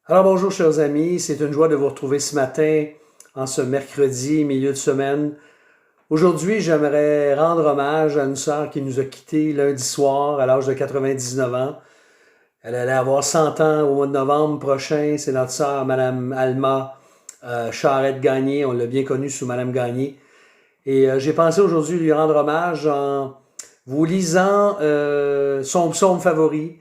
Alors bonjour chers amis, c'est une joie de vous retrouver ce matin, en ce mercredi, milieu de semaine. Aujourd'hui, j'aimerais rendre hommage à une sœur qui nous a quittés lundi soir à l'âge de 99 ans. Elle allait avoir 100 ans au mois de novembre prochain. C'est notre sœur, Madame Alma Charette-Gagné. On l'a bien connue sous Madame Gagné. Et j'ai pensé aujourd'hui lui rendre hommage en vous lisant son psaume favori.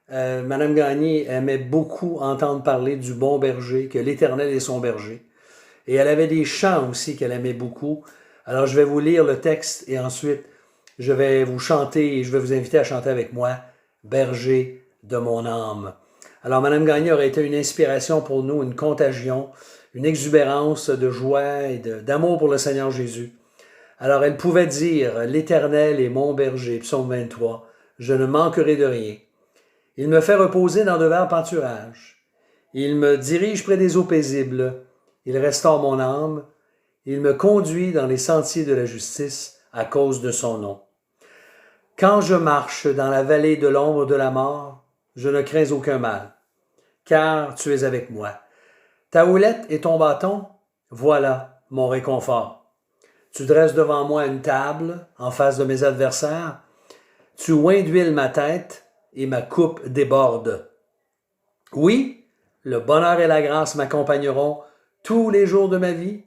Madame Gagné aimait beaucoup entendre parler du bon berger, que l'Éternel est son berger. Et elle avait des chants aussi qu'elle aimait beaucoup. Alors je vais vous lire le texte et ensuite je vais vous chanter et je vais vous inviter à chanter avec moi « Berger de mon âme ». Alors Madame Gagné aurait été une inspiration pour nous, une contagion, une exubérance de joie et d'amour pour le Seigneur Jésus. Alors elle pouvait dire « L'Éternel est mon berger », psaume 23, « Je ne manquerai de rien. Il me fait reposer dans de verts pâturages. Il me dirige près des eaux paisibles. Il restaure mon âme. Il me conduit dans les sentiers de la justice à cause de son nom. Quand je marche dans la vallée de l'ombre de la mort, je ne crains aucun mal, car tu es avec moi. Ta houlette et ton bâton, voilà mon réconfort. Tu dresses devant moi une table en face de mes adversaires. Tu oins d'huile ma tête et ma coupe déborde. Oui, le bonheur et la grâce m'accompagneront tous les jours de ma vie,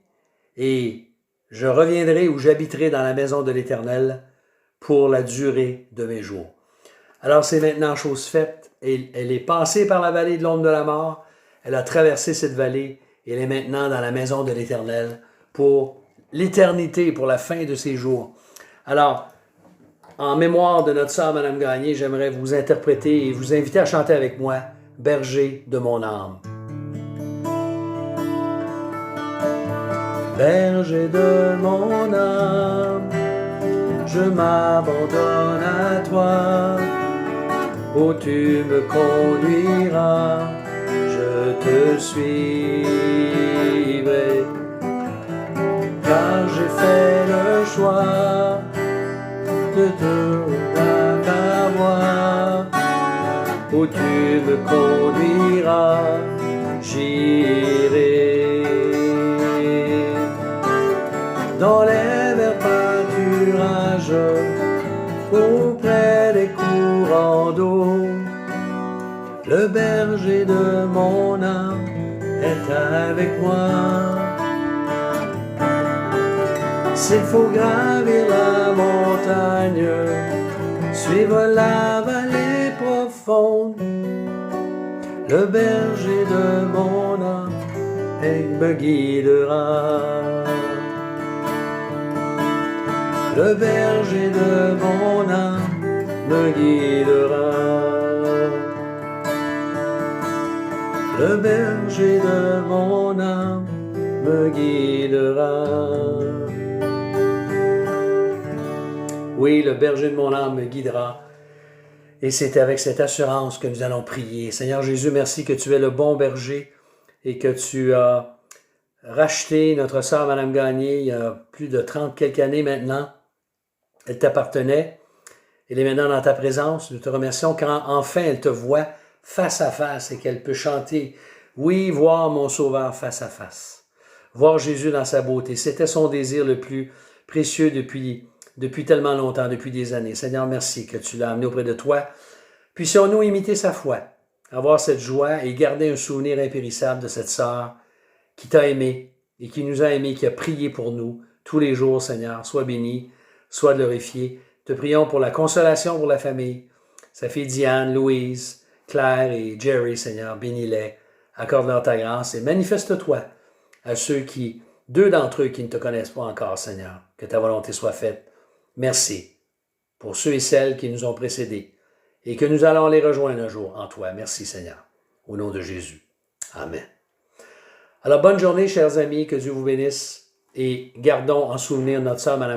et je reviendrai ou j'habiterai dans la maison de l'Éternel pour la durée de mes jours. Alors c'est maintenant chose faite, et elle est passée par la vallée de l'ombre de la mort, elle a traversé cette vallée, et elle est maintenant dans la maison de l'Éternel pour l'éternité, pour la fin de ses jours. Alors, en mémoire de notre sœur Madame Gagné, j'aimerais vous interpréter et vous inviter à chanter avec moi « Berger de mon âme ». Berger de mon âme, je m'abandonne à toi, où tu me conduiras, je te suivrai, car j'ai fait le choix de tourner ta voie, où tu me conduiras, j'irai. Dans les verts pâturages, auprès des courants d'eau, le berger de mon âme est avec moi. S'il faut gravir la montagne, suivre la vallée profonde, le berger de mon âme me guidera. Le berger de mon âme me guidera. Le berger de mon âme me guidera. Oui, le berger de mon âme me guidera. Et c'est avec cette assurance que nous allons prier. Seigneur Jésus, merci que tu es le bon berger et que tu as racheté notre sœur Madame Gagné il y a plus de 30 quelques années maintenant. Elle t'appartenait. Elle est maintenant dans ta présence. Nous te remercions quand enfin elle te voit face à face et qu'elle peut chanter « Oui, voir mon Sauveur face à face ». Voir Jésus dans sa beauté. C'était son désir le plus précieux depuis tellement longtemps, depuis des années. Seigneur, merci que tu l'as amené auprès de toi. Puissions-nous imiter sa foi, avoir cette joie et garder un souvenir impérissable de cette sœur qui t'a aimé et qui nous a aimés, qui a prié pour nous tous les jours, Seigneur. Sois béni, sois glorifié. Te prions pour la consolation pour la famille, sa fille Diane, Louise, Claire et Jerry, Seigneur. Bénis-les, accorde-leur ta grâce et manifeste-toi à ceux deux d'entre eux qui ne te connaissent pas encore, Seigneur. Que ta volonté soit faite. Merci pour ceux et celles qui nous ont précédés et que nous allons les rejoindre un jour en toi. Merci, Seigneur. Au nom de Jésus. Amen. Alors, bonne journée, chers amis. Que Dieu vous bénisse et gardons en souvenir notre sœur, Mme